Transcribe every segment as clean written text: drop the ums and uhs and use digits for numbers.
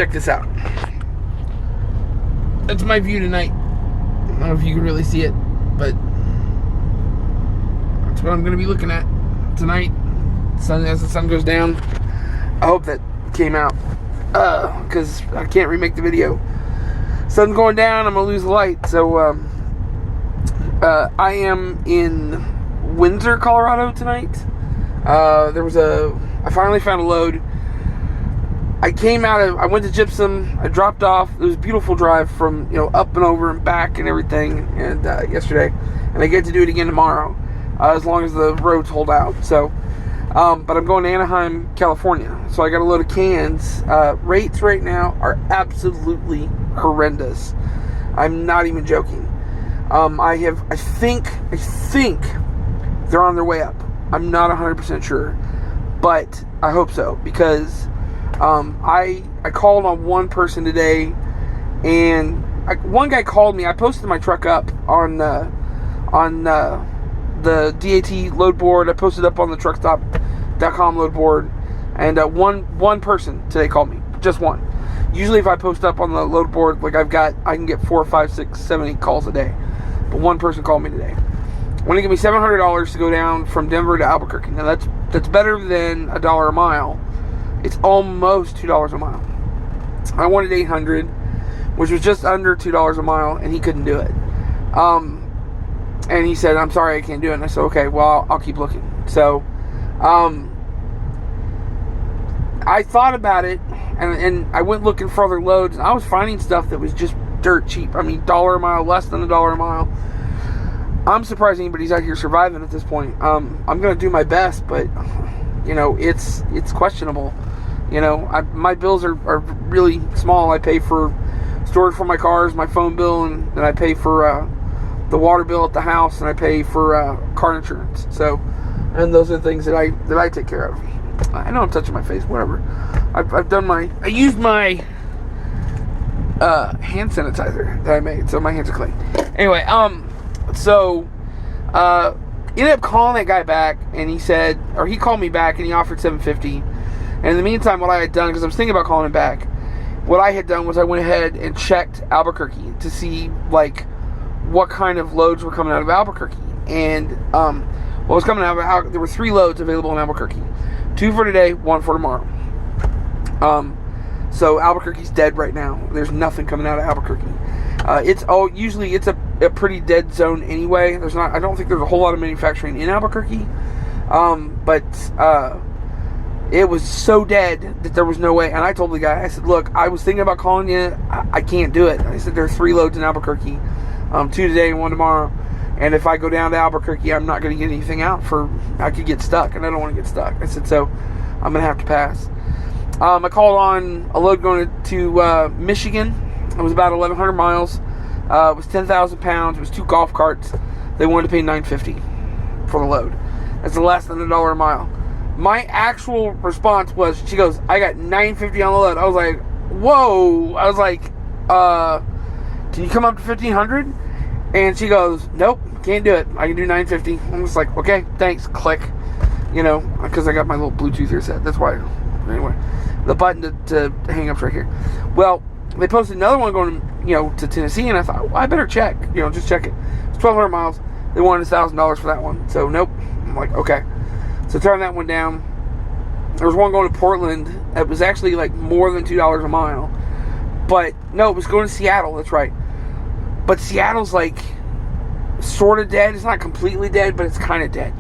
check this out. That's my view tonight. I don't know if you can really see it, but that's what I'm going to be looking at tonight. As the sun goes down. I hope that came out, because I can't remake the video. Sun's going down, I'm going to lose the light. So I am in Windsor, Colorado tonight. I finally found a load. I went to Gypsum, I dropped off. It was a beautiful drive from, up and over and back and everything, and yesterday. And I get to do it again tomorrow, as long as the roads hold out. So, but I'm going to Anaheim, California. So I got a load of cans. Rates right now are absolutely horrendous. I'm not even joking. I think they're on their way up. I'm not 100% sure, but I hope so, because I called on one person today, and one guy called me. I posted my truck up on the DAT load board. I posted up on the truckstop.com load board, and one person today called me, just one. Usually if I post up on the load board, like I can get 4, 5, 6, 7, 8 calls a day, but one person called me today. Want to give me $700 to go down from Denver to Albuquerque. Now that's better than $1 a mile. It's almost $2 a mile. I wanted $800, which was just under $2 a mile, and he couldn't do it. And he said, "I'm sorry, I can't do it." And I said, "Okay, well, I'll keep looking." So, I thought about it, and I went looking for other loads, and I was finding stuff that was just dirt cheap. I mean, $1 a mile, less than $1 a mile. I'm surprised anybody's out here surviving at this point. I'm going to do my best, but, it's questionable. My bills are really small. I pay for storage for my cars, my phone bill, and then I pay for the water bill at the house, and I pay for car insurance. So, and those are the things that I take care of. I know I'm touching my face, whatever. I used my hand sanitizer that I made, so my hands are clean. Anyway, so ended up calling that guy back, and he called me back, and he offered $750. And in the meantime, what I had done, because I was thinking about calling him back, what I had done was I went ahead and checked Albuquerque to see what kind of loads were coming out of Albuquerque. And what was coming out of there were 3 loads available in Albuquerque, 2 for today, 1 for tomorrow. So Albuquerque's dead right now. There's nothing coming out of Albuquerque. Usually it's a pretty dead zone anyway. I don't think there's a whole lot of manufacturing in Albuquerque. But it was so dead that there was no way. And I told the guy, I said, "Look, I was thinking about calling you. I can't do it." I said, "There are 3 loads in Albuquerque, 2 today and 1 tomorrow. And if I go down to Albuquerque, I'm not going to get anything out I could get stuck, and I don't want to get stuck." I said, "So I'm going to have to pass." I called on a load going to Michigan. It was about 1,100 miles. It was 10,000 pounds. It was 2 golf carts. They wanted to pay $950 for the load. That's less than $1 a mile. My actual response was, she goes, "I got $950 on the load." I was like, whoa. I was like, "Can you come up to $1,500? And she goes, "Nope, can't do it. I can do $950. I'm just like, "Okay, thanks." Click. Because I got my little Bluetooth here set. That's why. Anyway, the button to hang up's right here. Well, they posted another one going to Tennessee, and I thought, well, I better check. Just check it. It's 1,200 miles. They wanted $1,000 for that one. So, nope. I'm like, okay. So, turn that one down. There was one going to Portland. It was actually more than $2 a mile. But, no, it was going to Seattle. That's right. But Seattle's sort of dead. It's not completely dead, but it's kind of dead,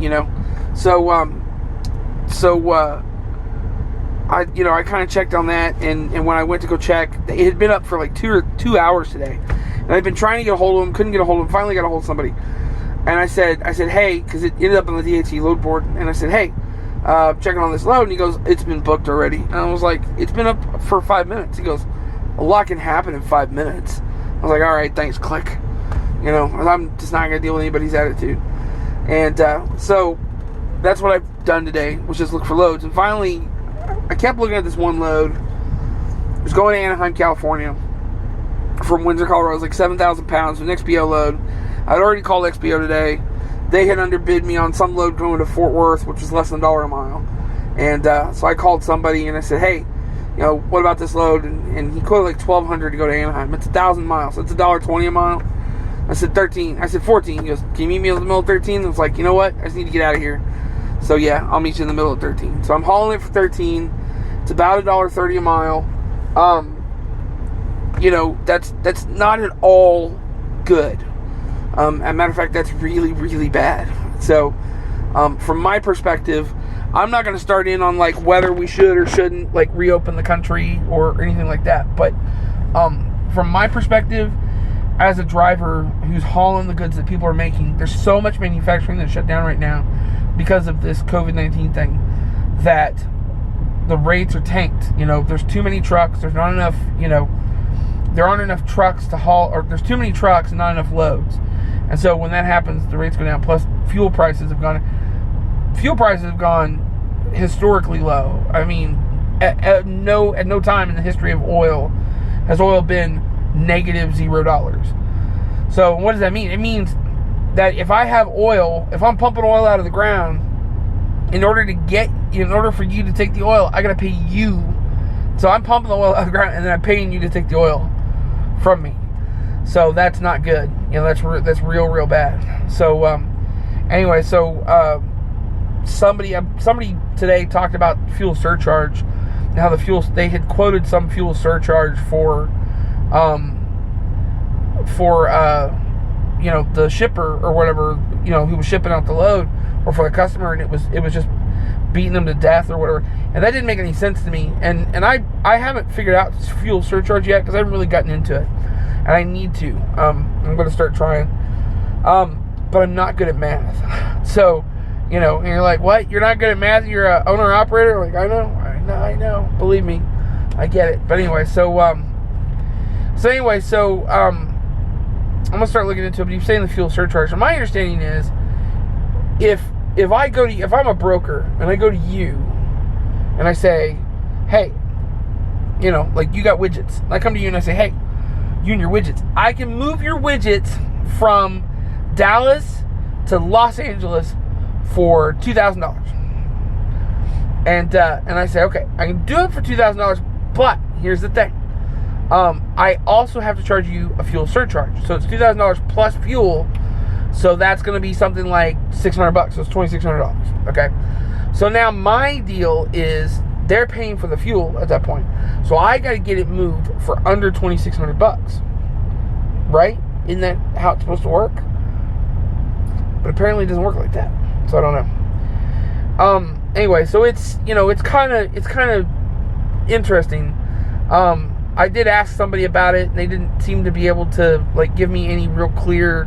So, I kind of checked on that, and when I went to go check, it had been up for 2 hours today. And I've been trying to get a hold of him, couldn't get a hold of him, finally got a hold of somebody. And I said, "Hey," because it ended up on the DAT load board, and I said, "Hey, checking on this load," and he goes, "It's been booked already." And I was like, "It's been up for 5 minutes." He goes, "A lot can happen in 5 minutes." I was like, "All right, thanks." Click. I'm just not going to deal with anybody's attitude. And so that's what I've done today, was just look for loads. And finally, I kept looking at this one load. It was going to Anaheim, California, from Windsor, Colorado. It was 7,000 pounds, an XPO load. I'd already called XPO today. They had underbid me on some load going to Fort Worth, which was less than $1 a mile. And so I called somebody, and I said, "Hey, you know, what about this load? And he quoted like $1,200 to go to Anaheim. It's 1,000 miles. So it's $1.20 a mile. I said 13. I said 14. He goes, can you meet me in the middle of 13? I was like, you know what? I just need to get out of here. So yeah, I'll meet you in the middle of 13. So I'm hauling it for 13. It's about $1.30 a mile. You know, that's not at all good. As a matter of fact, that's really, really bad. So, from my perspective, I'm not going to start in on like whether we should or shouldn't like reopen the country or anything like that. But from my perspective, as a driver who's hauling the goods that people are making, there's so much manufacturing that's shut down right now because of this COVID-19 thing that the rates are tanked. You know, there's too many trucks. There's not enough, you know, there aren't enough trucks to haul, or there's too many trucks and not enough loads. And so when that happens, the rates go down. Plus, fuel prices have gone historically low. I mean, at no time in the history of oil has oil been negative $0. So what does that mean? It means that if I have oil, if I'm pumping oil out of the ground, in order for you to take the oil, I gotta pay you. So I'm pumping the oil out of the ground, and then I'm paying you to take the oil from me. So that's not good. You know, that's real bad. So anyway, so somebody today talked about fuel surcharge, and how they had quoted some fuel surcharge for you know, the shipper or whatever, you know, who was shipping out the load, or for the customer, and it was just beating them to death or whatever. And that didn't make any sense to me. And I haven't figured out fuel surcharge yet because I haven't really gotten into it, and I need to. I'm going to start trying. But I'm not good at math. So, you know, and you're like, what? You're not good at math? You're an owner operator? Like, I know. Believe me, I get it. But anyway, so I'm gonna start looking into it. But you're saying the fuel surcharge. And my understanding is, if I'm a broker and I go to you and I say, hey, you know, like, you got widgets, and I come to you and I say, hey, you and your widgets, I can move your widgets from Dallas to Los Angeles for $2,000. And I say, okay, I can do it for $2,000, but here's the thing. I also have to charge you a fuel surcharge. So it's $2,000 plus fuel. So that's going to be something like $600. So it's $2,600. Okay. So now my deal is they're paying for the fuel at that point. So I got to get it moved for under $2,600. Right? Isn't that how it's supposed to work? But apparently it doesn't work like that. So I don't know. Anyway, so it's, you know, it's kind of interesting. I did ask somebody about it, and they didn't seem to be able to, like, give me any real clear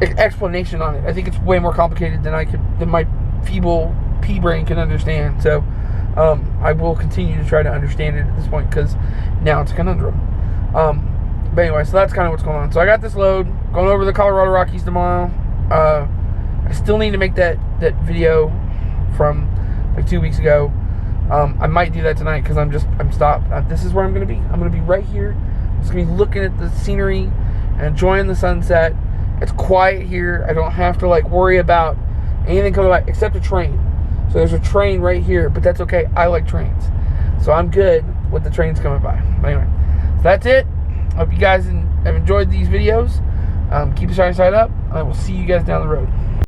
explanation on it. I think it's way more complicated than my feeble pea brain can understand. So I will continue to try to understand it at this point, because now it's a conundrum. But anyway, so that's kind of what's going on. So I got this load going over the Colorado Rockies tomorrow. I still need to make that video from like 2 weeks ago. I might do that tonight because I'm stopped. This is where I'm going to be. I'm going to be right here. I'm just going to be looking at the scenery and enjoying the sunset. It's quiet here. I don't have to like worry about anything coming by except a train. So there's a train right here, but that's okay. I like trains. So I'm good with the trains coming by. Anyway, so that's it. Hope you guys have enjoyed these videos. Keep your side up. I will see you guys down the road.